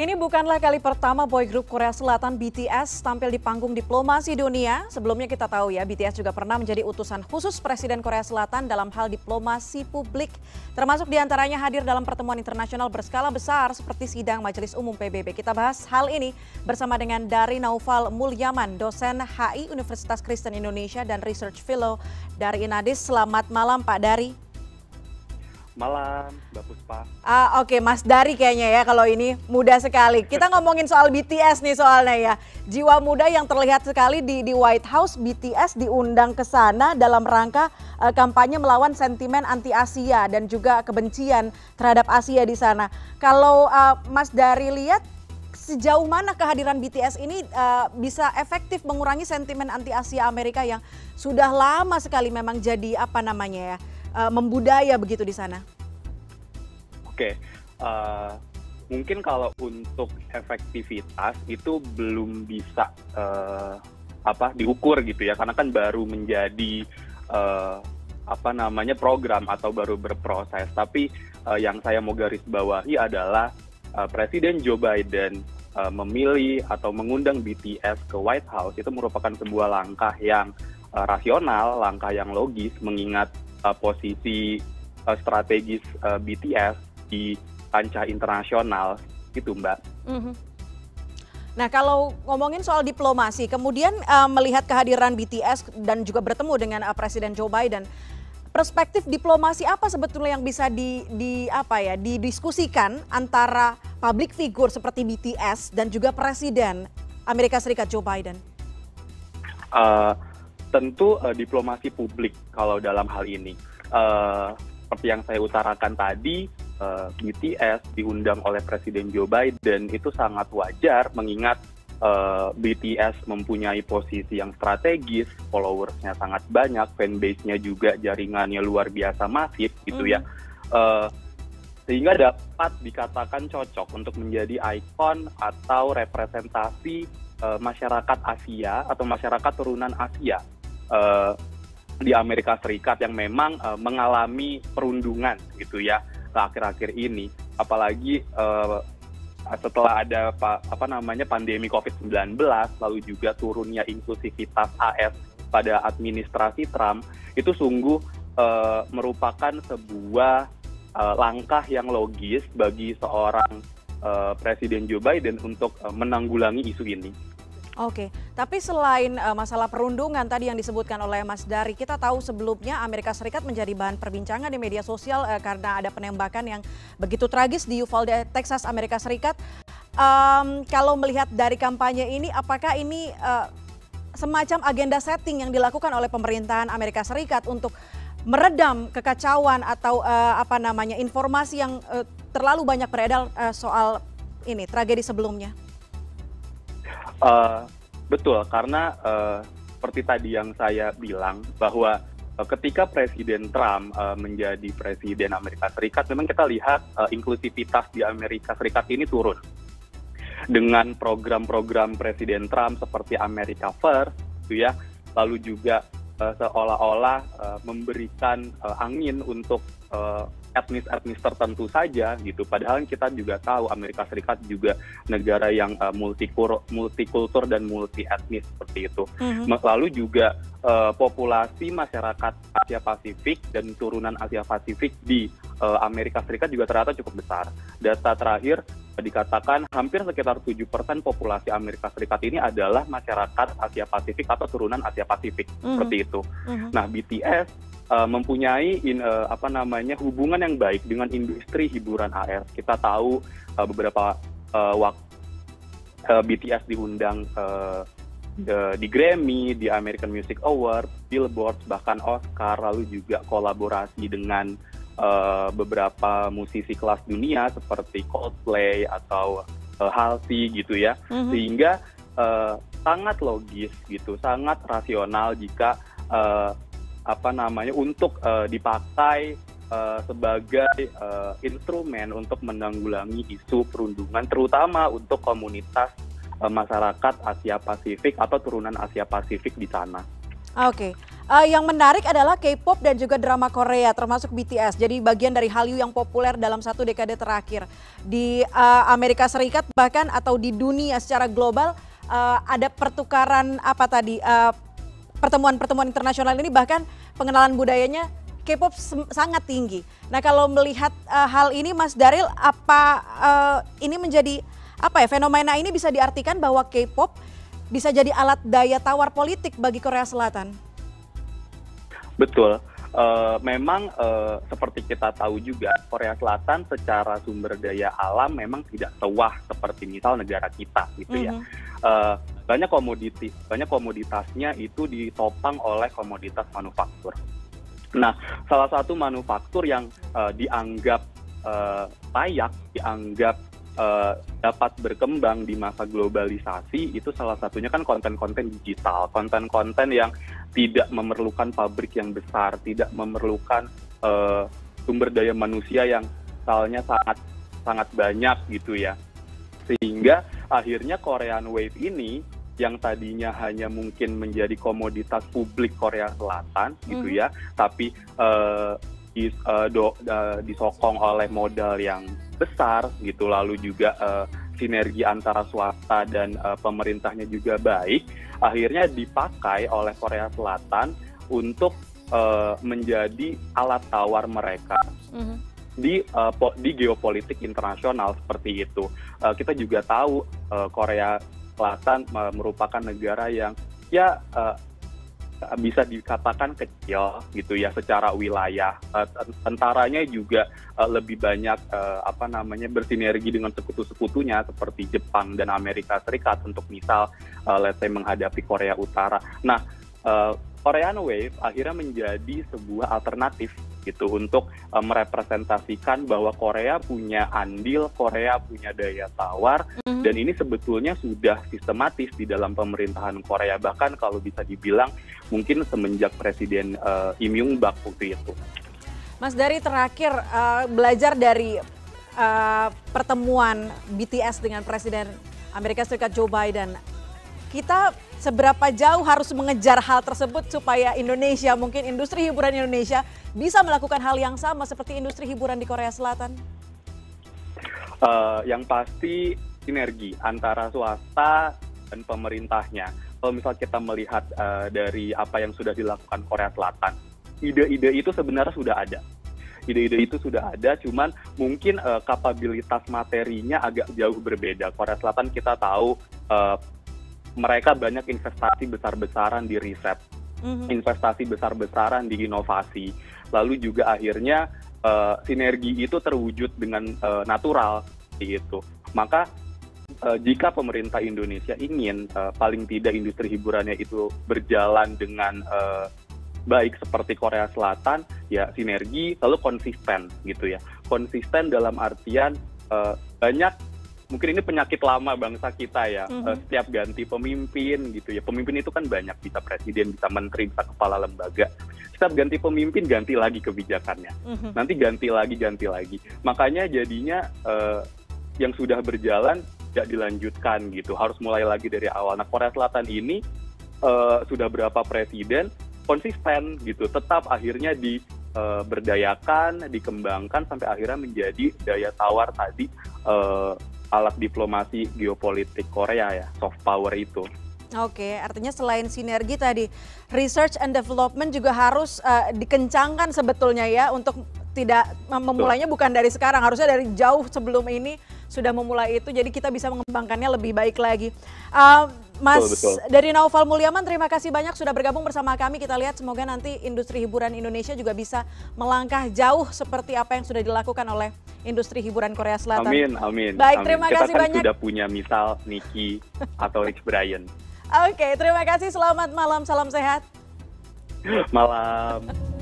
Ini bukanlah kali pertama boy group Korea Selatan BTS tampil di panggung diplomasi dunia. Sebelumnya kita tahu ya, BTS juga pernah menjadi utusan khusus Presiden Korea Selatan dalam hal diplomasi publik. Termasuk diantaranya hadir dalam pertemuan internasional berskala besar seperti sidang Majelis Umum PBB. Kita bahas hal ini bersama dengan Dari Naufal Mulyaman, dosen HI Universitas Kristen Indonesia dan Research Fellow dari Inadis. Selamat malam Pak Dari. Malam, Mbak Puspa. Oke, Mas Dari kayaknya ya kalau ini muda sekali. Kita ngomongin soal BTS nih soalnya ya. Jiwa muda yang terlihat sekali di White House. BTS diundang ke sana dalam rangka kampanye melawan sentimen anti-Asia dan juga kebencian terhadap Asia di sana. Kalau Mas Dari lihat sejauh mana kehadiran BTS ini bisa efektif mengurangi sentimen anti-Asia Amerika yang sudah lama sekali memang jadi membudaya begitu di sana. Oke, mungkin kalau untuk efektivitas itu belum bisa diukur gitu ya, karena kan baru menjadi program atau baru berproses. Tapi yang saya mau garis bawahi adalah Presiden Joe Biden memilih atau mengundang BTS ke White House itu merupakan sebuah langkah yang rasional, langkah yang logis, mengingat posisi strategis BTS di kancah internasional gitu, Mbak. Nah, kalau ngomongin soal diplomasi, kemudian melihat kehadiran BTS dan juga bertemu dengan Presiden Joe Biden, perspektif diplomasi apa sebetulnya yang bisa didiskusikan antara public figure seperti BTS dan juga Presiden Amerika Serikat Joe Biden? Tentu diplomasi publik kalau dalam hal ini. Seperti yang saya utarakan tadi, BTS diundang oleh Presiden Joe Biden itu sangat wajar mengingat BTS mempunyai posisi yang strategis, followersnya sangat banyak, fanbase-nya juga jaringannya luar biasa masif gitu ya. Sehingga dapat dikatakan cocok untuk menjadi ikon atau representasi masyarakat Asia atau masyarakat turunan Asia di Amerika Serikat yang memang mengalami perundungan gitu ya akhir-akhir ini, apalagi setelah ada pandemi COVID-19, lalu juga turunnya inklusivitas AS pada administrasi Trump, itu sungguh merupakan sebuah langkah yang logis bagi seorang Presiden Joe Biden untuk menanggulangi isu ini. Oke, tapi selain masalah perundungan tadi yang disebutkan oleh Mas Dari, kita tahu sebelumnya Amerika Serikat menjadi bahan perbincangan di media sosial karena ada penembakan yang begitu tragis di Uvalde, Texas, Amerika Serikat. Kalau melihat dari kampanye ini, apakah ini semacam agenda setting yang dilakukan oleh pemerintahan Amerika Serikat untuk meredam kekacauan atau informasi yang terlalu banyak beredar soal ini tragedi sebelumnya? Betul, karena seperti tadi yang saya bilang bahwa ketika Presiden Trump menjadi Presiden Amerika Serikat, memang kita lihat inklusivitas di Amerika Serikat ini turun. Dengan program-program Presiden Trump seperti America First, gitu ya, lalu juga seolah-olah memberikan angin untuk etnis-etnis tertentu saja gitu. Padahal kita juga tahu Amerika Serikat juga negara yang multikultur dan multi etnis seperti itu. Lalu juga populasi masyarakat Asia Pasifik dan turunan Asia Pasifik di Amerika Serikat juga ternyata cukup besar. Data terakhir dikatakan hampir sekitar 7% populasi Amerika Serikat ini adalah masyarakat Asia Pasifik atau turunan Asia Pasifik seperti itu. Nah, BTS mempunyai hubungan yang baik dengan industri hiburan AS. Kita tahu beberapa waktu BTS diundang di Grammy, di American Music Awards, Billboard, bahkan Oscar, lalu juga kolaborasi dengan beberapa musisi kelas dunia seperti Coldplay atau Halsey gitu ya. Sehingga sangat logis gitu, sangat rasional jika untuk dipakai sebagai instrumen untuk menanggulangi isu perundungan, terutama untuk komunitas masyarakat Asia Pasifik atau turunan Asia Pasifik di sana. Oke, Yang menarik adalah K-pop dan juga drama Korea termasuk BTS. Jadi bagian dari Hallyu yang populer dalam satu dekade terakhir di Amerika Serikat bahkan atau di dunia secara global ada pertukaran apa tadi pertemuan-pertemuan internasional ini bahkan pengenalan budayanya K-pop sangat tinggi. Nah kalau melihat hal ini Mas Daryl apa ini menjadi apa ya fenomena ini bisa diartikan bahwa K-pop bisa jadi alat daya tawar politik bagi Korea Selatan? Betul. Memang seperti kita tahu juga Korea Selatan secara sumber daya alam memang tidak sewah seperti misal negara kita gitu ya. Banyak komoditasnya itu ditopang oleh komoditas manufaktur. Nah, salah satu manufaktur yang dianggap layak, dianggap dapat berkembang di masa globalisasi itu salah satunya kan konten-konten digital, konten-konten yang tidak memerlukan pabrik yang besar, tidak memerlukan sumber daya manusia yang misalnya sangat banyak gitu ya. Sehingga akhirnya Korean Wave ini yang tadinya hanya mungkin menjadi komoditas publik Korea Selatan gitu ya, tapi disokong oleh modal yang besar gitu, lalu juga sinergi antara swasta dan pemerintahnya juga baik, akhirnya dipakai oleh Korea Selatan untuk menjadi alat tawar mereka di geopolitik internasional seperti itu. Kita juga tahu Korea Selatan merupakan negara yang ya bisa dikatakan kecil gitu ya secara wilayah. Tentaranya juga lebih banyak bersinergi dengan sekutu-sekutunya seperti Jepang dan Amerika Serikat untuk misal let's say menghadapi Korea Utara. Nah, Korean Wave akhirnya menjadi sebuah alternatif gitu untuk merepresentasikan bahwa Korea punya andil, Korea punya daya tawar, dan ini sebetulnya sudah sistematis di dalam pemerintahan Korea, bahkan kalau bisa dibilang mungkin semenjak Presiden Im Young Bak waktu itu. Mas dari terakhir belajar dari pertemuan BTS dengan Presiden Amerika Serikat Joe Biden, kita seberapa jauh harus mengejar hal tersebut supaya Indonesia, mungkin industri hiburan Indonesia bisa melakukan hal yang sama seperti industri hiburan di Korea Selatan? Yang pasti sinergi antara swasta dan pemerintahnya. Kalau misal kita melihat dari apa yang sudah dilakukan Korea Selatan, ide-ide itu sebenarnya sudah ada. Ide-ide itu sudah ada, cuman mungkin kapabilitas materinya agak jauh berbeda. Korea Selatan kita tahu mereka banyak investasi besar-besaran di riset, investasi besar-besaran di inovasi, lalu juga akhirnya sinergi itu terwujud dengan natural, gitu. Maka jika pemerintah Indonesia ingin paling tidak industri hiburannya itu berjalan dengan baik seperti Korea Selatan, ya sinergi, lalu konsisten, gitu ya. Konsisten dalam artian banyak. Mungkin ini penyakit lama bangsa kita ya, setiap ganti pemimpin gitu ya, pemimpin itu kan banyak, bisa presiden, bisa menteri, bisa kepala lembaga, setiap ganti pemimpin ganti lagi kebijakannya, nanti ganti lagi, makanya jadinya yang sudah berjalan tidak dilanjutkan gitu, harus mulai lagi dari awal. Nah Korea Selatan ini sudah berapa presiden konsisten gitu, tetap akhirnya berdayakan, dikembangkan sampai akhirnya menjadi daya tawar tadi, alat diplomasi geopolitik Korea ya, soft power itu. Oke, artinya selain sinergi tadi, research and development juga harus dikencangkan sebetulnya ya, untuk tidak memulainya bukan dari sekarang, harusnya dari jauh sebelum ini sudah memulai itu, jadi kita bisa mengembangkannya lebih baik lagi. Mas betul. Dari Naufal Mulyaman, terima kasih banyak sudah bergabung bersama kami. Kita lihat semoga nanti industri hiburan Indonesia juga bisa melangkah jauh seperti apa yang sudah dilakukan oleh industri hiburan Korea Selatan. Amin. Baik, terima kasih kita kan banyak. Sudah punya misal Nicky atau Rich Brian. Oke, terima kasih. Selamat malam, salam sehat. Malam.